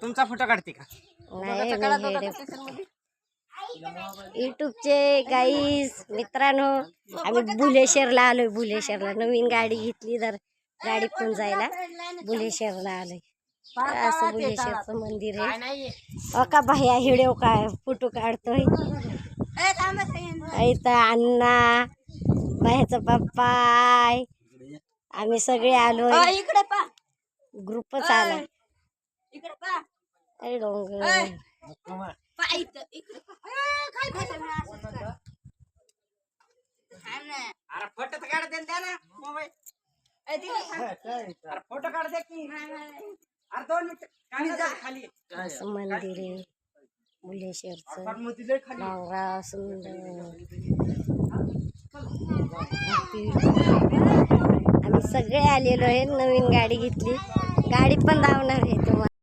तुमचा फोटो काढते का? युट्यूबचे गाईस मित्रांनो, आम्ही बुलेशरला आलोय. बुलेशरला नवीन गाडी घेतली, तर गाडी पण जायला बुलेशरला आलोय. असं बुलेशरचं मंदिर आहे. का भैया हिडिओ काय फोटो काढतोय. इथं अण्णा, बाह्याचा पप्पा, आम्ही सगळे आलोय. इकडे पा, ग्रुपच आला. इकडे पा, अरे डोंगर पा इथं, इकडे पा. अरे फोटो तर काढ द्या ना मोबाईल. अरे फोटो काढ द्या की. अरे 2 मिनिट खाली. असं मंदिर आहे बुलेशरचं. डोंगरा सुंदर. आम्ही सगळे आलेलो आहे. नवीन गाडी घेतली, गाडी पण धावणार आहे तुम्हाला.